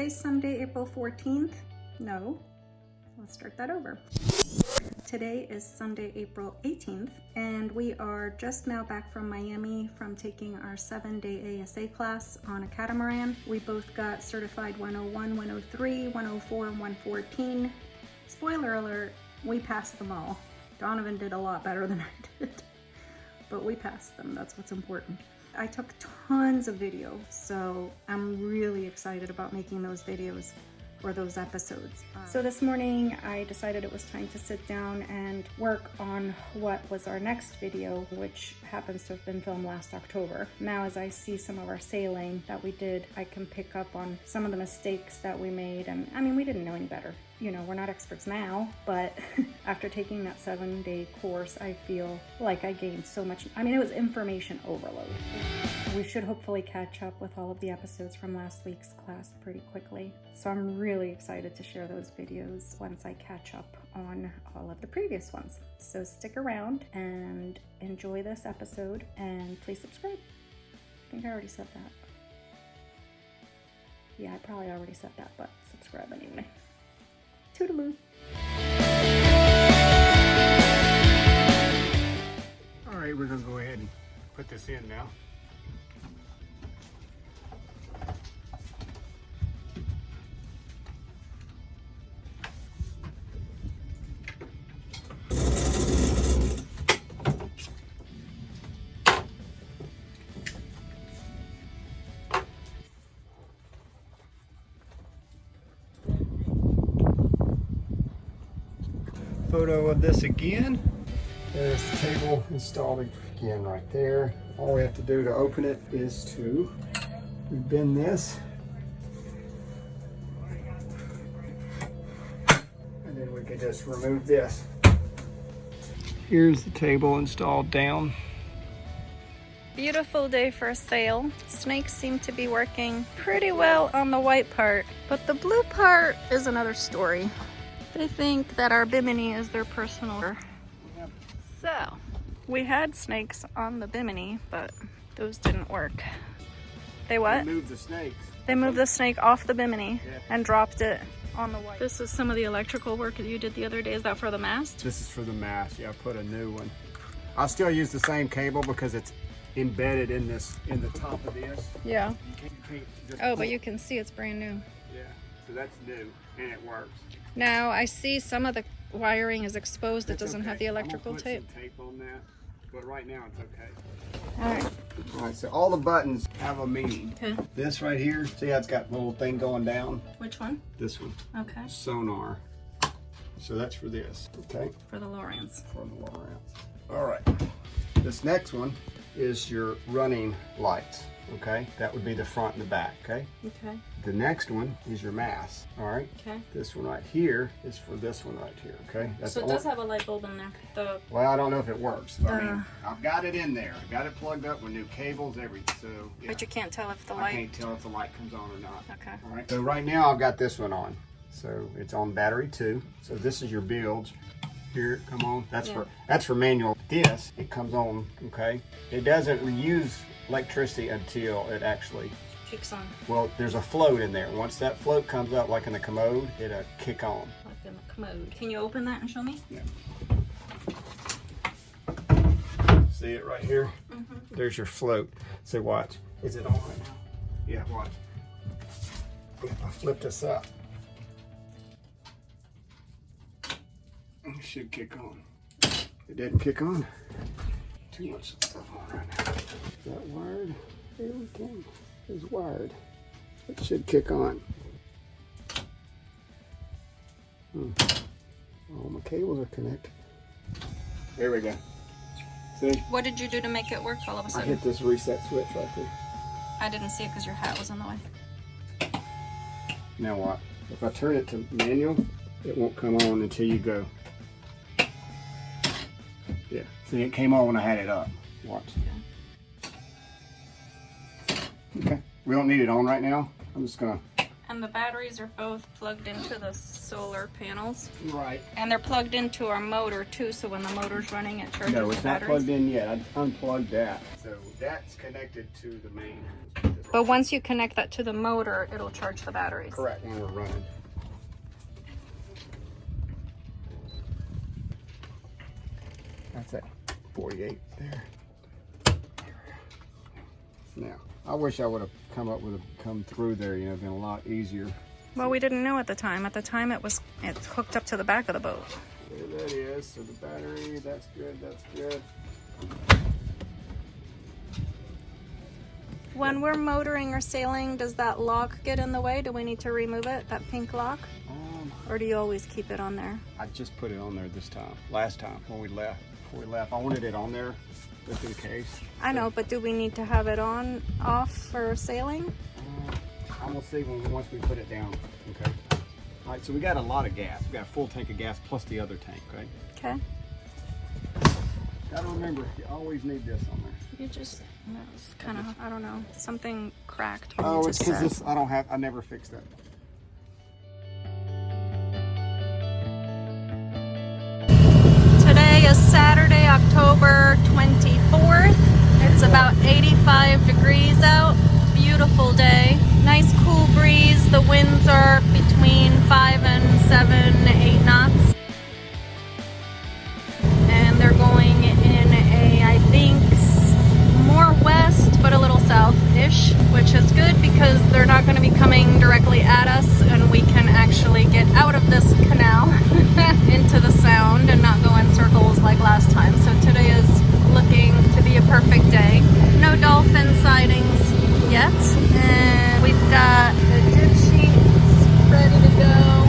today's Sunday, April 14th. No, let's start that over. Today is Sunday, April 18th, and we are just now back from Miami from taking our 7-day ASA class on a catamaran. We both got certified 101, 103, 104, and 114. Spoiler alert, we passed them all. Donovan did a lot better than I did, but we passed them. That's what's important. I took tons of video, so I'm really excited about making those videos or those episodes. So this morning I decided it was time to sit down and work on what was our next video, which happens to have been filmed last October. Now as I see some of our sailing that we did, I can pick up on some of the mistakes that we made, and I mean, we didn't know any better. You know, we're not experts now, but after taking that 7-day course, I feel like I gained so much. I mean, it was information overload. We should hopefully catch up with all of the episodes from last week's class pretty quickly. So I'm really excited to share those videos once I catch up on all of the previous ones. So stick around and enjoy this episode, and please subscribe. I think I already said that. Yeah, I probably already said that, but subscribe anyway. Toodaloo. All right, we're gonna go ahead and put this in now. Photo of this again. There's the table installed again right there. All we have to do to open it is to bend this, and then we can just remove this. Here's the table installed down. Beautiful day for a sail. Snakes seem to be working pretty well on the white part, but the blue part is another story. They think that our bimini is their personal. Yep. So, we had snakes on the bimini, but those didn't work. They what? They moved the snakes. They moved the snake off the bimini, yeah, and dropped it on the white. This is some of the electrical work that you did the other day. Is that for the mast? This is for the mast. Yeah, I put a new one. I'll still use the same cable because it's embedded in the top of this. Yeah. You can't just Oh, pull. but you can see it's brand new. Yeah, so that's new and it works. Now, I see some of the wiring is exposed. It It's doesn't okay. have the I'm gonna electrical put tape. some tape on that, but right now it's okay. All right. All right, so all the buttons have a meaning. Okay. This right here, see how it's got a little thing going down? Which one? This one, Okay. sonar. So that's for this, okay? For the Lowrance. For the Lowrance. All right, this next one is your running lights, okay? That would be the front and the back, okay? Okay. The next one is your mast, all right? Okay. This one right here is for this one right here, okay? That's So it does have a light bulb in there. Well, I don't know if it works. I mean, I've got it in there. I've got it plugged up with new cables, everything. So, yeah. But you can't tell if the I light. can't tell if the light comes on or not. Okay. All right. So right now I've got this one on. So it's on battery 2. So this is your bilge. Here, come on. That's for manual. This, it comes on, okay? It doesn't use electricity until it actually Kicks on. well, there's a float in there. Once that float comes up, like in the commode, it'll kick on. Like in the commode. Can you open that and show me? Yeah. See it right here? Mm-hmm. There's your float. So watch. Is it on right now? Yeah, watch. If I flip this up, it should kick on. It didn't kick on. Too much stuff on right now. Is that wired? Here we go. It's wired. It should kick on. All my cables are connected. There we go. See? What did you do to make it work all of a I sudden? hit this reset switch right there. I didn't see it because your hat was in the way. Now what? If I turn it to manual, it won't come on until you go. Yeah. See, it came on when I had it up. Watch. Okay. We don't need it on right now. I'm just gonna. And And the batteries are both plugged into the solar panels. Right. And they're plugged into our motor too, so when the motor's running, it charges the batteries. No, it's not plugged in yet. I unplugged that. So that's connected to the main. But once you connect that to the motor, it'll charge the batteries. Correct, when we're running. That's at 48 there. Now, I wish I would have come through there, you know, been a lot easier. Well, we didn't know at the time. At the time, it's hooked up to the back of the boat. There that is. So the battery, that's good, that's good. When we're motoring or sailing, does that lock get in the way? Do we need to remove it, that pink lock? Or do you always keep it on there? I just put it on there this time. Last time when we left, before we left, I wanted it on there just in case. I know, but do we need to have it off for sailing? I'm gonna see once we put it down. Okay. All right. So we got a lot of gas. We got a full tank of gas plus the other tank. Okay. Okay. Gotta remember, you always need this on there. You just, it's kind of, I don't know, something cracked. Oh, it's because this, I never fixed that. Today is Saturday, October 24th. It's about 85 degrees out. Beautiful day. Nice cool breeze. The winds are between 5 and 7, 8 knots. And they're going in a, I think, more west, but a little south-ish, which is good because they're not going to be coming directly at us, and we can actually get out of this canal into the sound and not go in circles like last time. So today is looking to be a perfect day. No dolphin sightings yet, and we've got the jib sheets ready to go.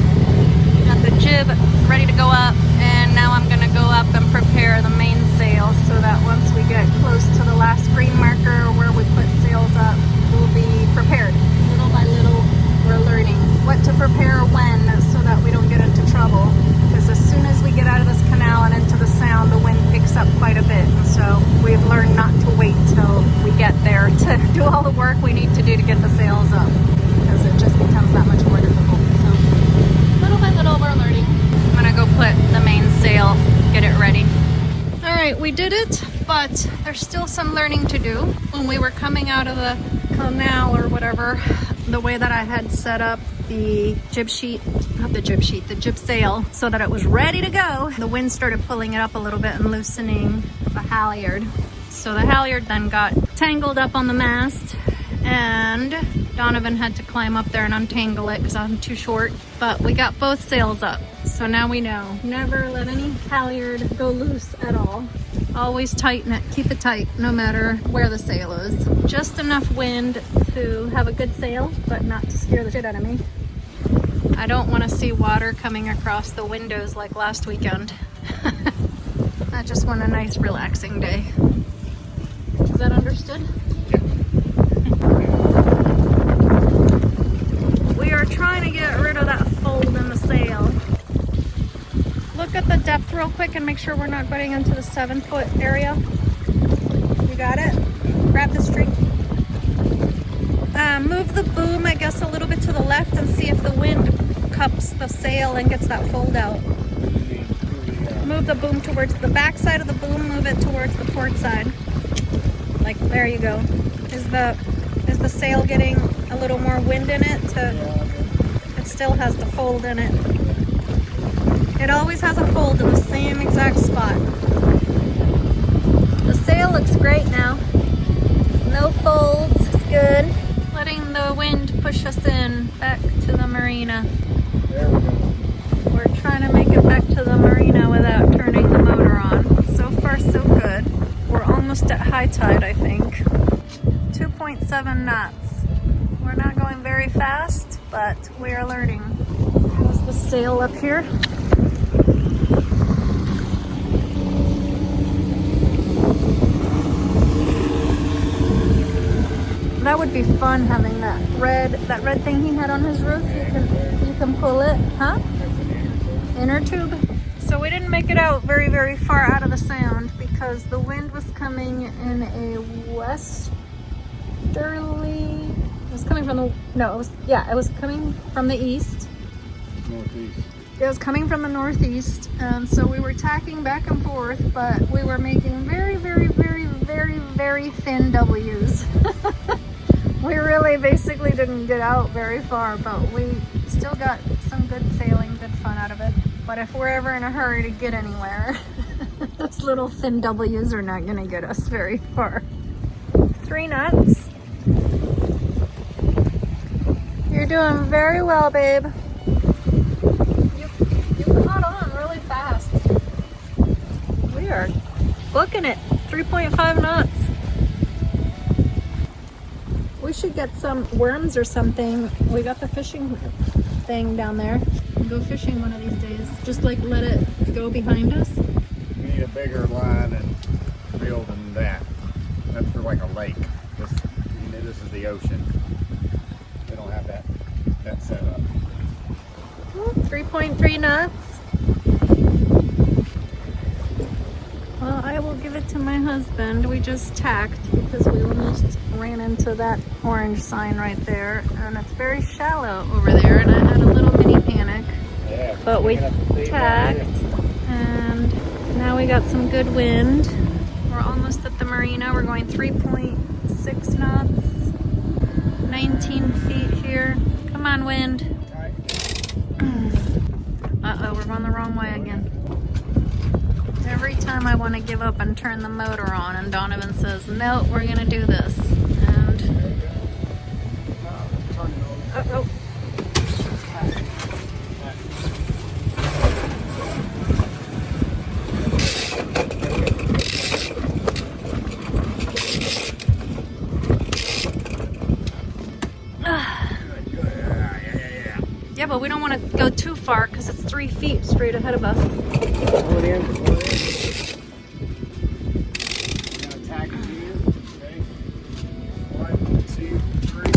We got the jib ready to go up, and now I'm going to go up and prepare the mainsail so that once we get close to the last green marker where we put sails up, we'll be prepared. Little by little, we're learning what to prepare when so that we don't get into trouble. Because as soon as we get out of this canal and into the sound, the wind picks up quite a bit. And so we've learned not to wait till we get there to do all the work we need to do to get the sails up, because it just becomes that much more difficult. So little by little, we're learning. I'm gonna go put the mainsail, get it ready. All right, we did it, but there's still some learning to do. When we were coming out of the canal or whatever, the way that I had set up the jib sheet, not the jib sheet, the jib sail, so that it was ready to go, the wind started pulling it up a little bit and loosening the halyard. So the halyard then got tangled up on the mast, and Donovan had to climb up there and untangle it because I'm too short. But we got both sails up, so now we know. Never let any halyard go loose at all. Always tighten it, keep it tight, no matter where the sail is. Just enough wind to have a good sail, but not to scare the shit out of me. I don't want to see water coming across the windows like last weekend. I just want a nice relaxing day. Is that understood? We are trying to get rid of that fold in the sail. Look at the depth real quick and make sure we're not getting into the 7-foot area. You got it? Grab the string. Move the boom, I guess, a little bit to the left and see if the wind cups the sail and gets that fold out. Move the boom towards the back side of the boom, move it towards the port side. Like, there you go. Is the sail getting a little more wind in it? It still has the fold in it. It always has a fold in the same exact spot. The sail looks great now. No folds, it's good. Letting the wind push us in back to the marina. There we go. We're trying to make it back to the marina without turning the motor on. So far, so good. We're almost at high tide, I think. 2.7 knots. We're not going very fast, but we are learning. There's the sail up here. That would be fun, having that red thing he had on his roof. You can pull it, huh? Inner tube. So we didn't make it out very, very far out of the sound because the wind was coming in a westerly was coming from the, no, it was, yeah, it was coming from the east. Northeast. It was coming from the northeast, and so we were tacking back and forth, but we were making very, very, very, very, very thin W's. We really basically didn't get out very far, but we still got some good sailing, good fun out of it. But if we're ever in a hurry to get anywhere, those little thin W's are not going to get us very far. 3 knots. You're doing very well, babe. You caught on really fast. We are booking it. 3.5 knots. We should get some worms or something. We got the fishing thing down there. We'll go fishing one of these days. Just like let it go behind us. We need a bigger line and reel than that. That's for like a lake. This is the ocean. They don't have that set up. 3.3 knots. Well, I will give it to my husband. We just tacked because we almost ran into that orange sign right there, and it's very shallow over there, and I had a little mini panic. Yeah, but we tacked, and now we got some good wind. We're almost at the marina. We're going 3.6 knots, 19 feet here. Come on, wind. Uh-oh, we're going the wrong way again. Every time I want to give up and turn the motor on, and Donovan says, no, we're going to do this. And, uh-oh. Yeah, but we don't want to go too far because it's 3 feet straight ahead of us. Pull it in, pull it in. Gonna tack it in. Okay. 1, 2, 3.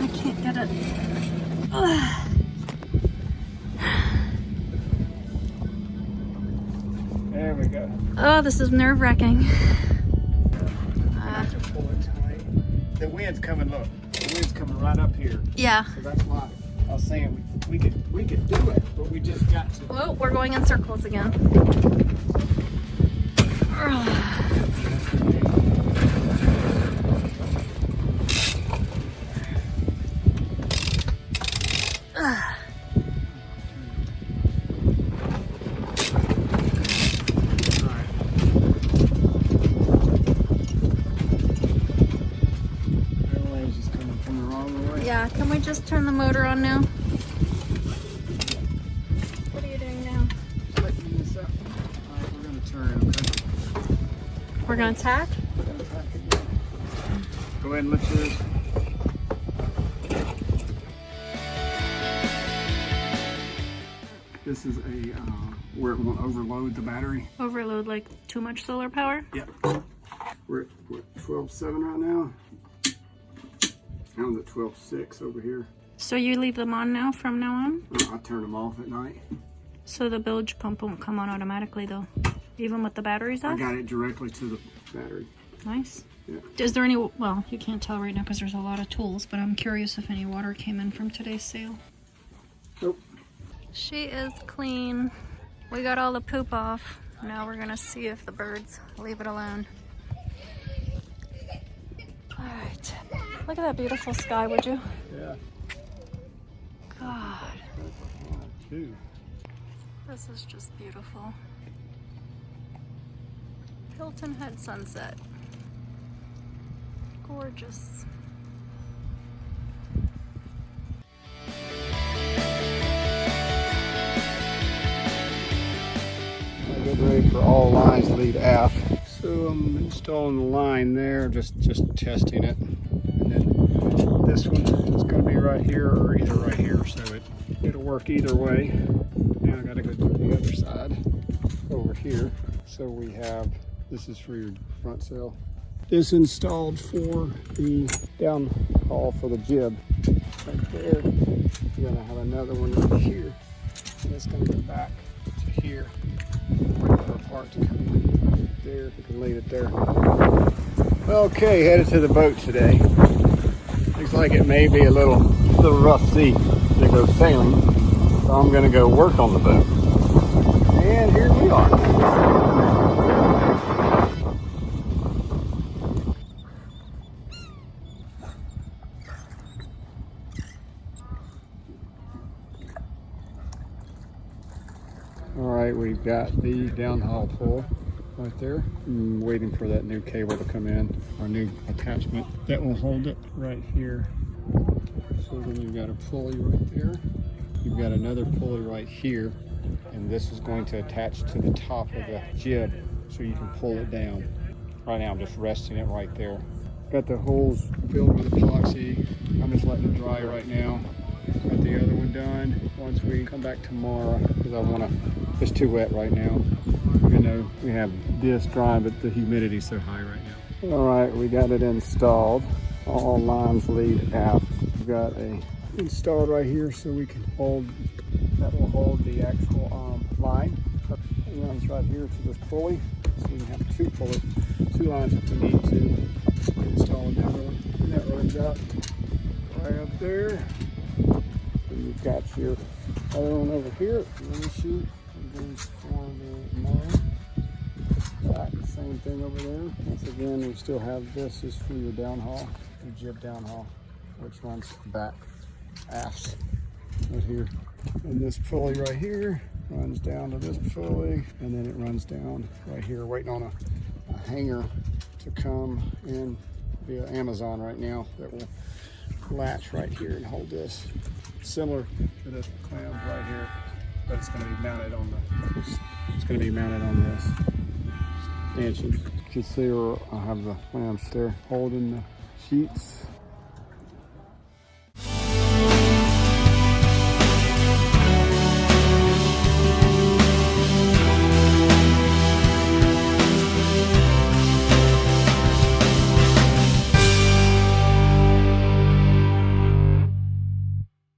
I can't get it. There we go. Oh, this is nerve-wracking. Pull it tight. The wind's coming, look. The wind's coming right up here. Yeah. So that's why I was saying we could do it, but we just got to. Oh, we're going in circles again. Yeah, can we just turn the motor on now? What are you doing now? Lighten this up. All right, we're going to turn, okay? We're going to tack? We're going to tack again. Go ahead and lift yours. This is where it won't overload the battery. Overload like too much solar power? Yep. We're at 12.7 right now. I'm at 12.6 over here. So you leave them on now from now on? I turn them off at night. So the bilge pump won't come on automatically though, even with the batteries off? I got it directly to the battery. Nice. Yeah. Is there any, well, you can't tell right now because there's a lot of tools, but I'm curious if any water came in from today's sail. Nope. She is clean. We got all the poop off. Now we're gonna see if the birds leave it alone. All right. Look at that beautiful sky, would you? Yeah. God. Two. This is just beautiful. Hilton Head sunset. Gorgeous. I get ready for all lines to lead aft. So I'm installing the line there, just testing it. And then this one is going to be right here or either right here, so it'll work either way. Now I got to go to the other side over here. So we have, this is for your front sail. This installed for the downhaul for the jib. Right there. You're going to have another one right here. And it's going to go back to here. Wait for a part to come in. there. You can leave it there. Okay, headed to the boat today. Looks like it may be a little rough sea to go sailing. So I'm gonna go work on the boat. And here we are. All right, we've got the downhaul pull right there. I'm waiting for that new cable to come in, our new attachment that will hold it right here. So then you've got a pulley right there. You've got another pulley right here, and this is going to attach to the top of the jib so you can pull it down. Right now I'm just resting it right there. Got the holes filled with epoxy. I'm just letting it dry right now. Got the other one done once we come back tomorrow because I want to, it's too wet right now. Even though we have this dry, but the humidity's so high right now. All right, we got it installed. All lines lead aft. We've got a installed right here so we can hold, that will hold the actual line. It runs right here to this pulley. So we can have two lines if we need to. Install another one. And that runs out right up there. And you've got your other one over here. Let me shoot. It goes for the mast. Back, same thing over there. Once again, we still have this is for your downhaul, your jib downhaul, which runs back aft right here. And this pulley right here runs down to this pulley, and then it runs down right here, waiting on a hanger to come in via Amazon right now that will latch right here and hold this. Similar to the clamp right here, but it's going to be mounted on this stanchion. You can see where I have the clamps there holding the sheets.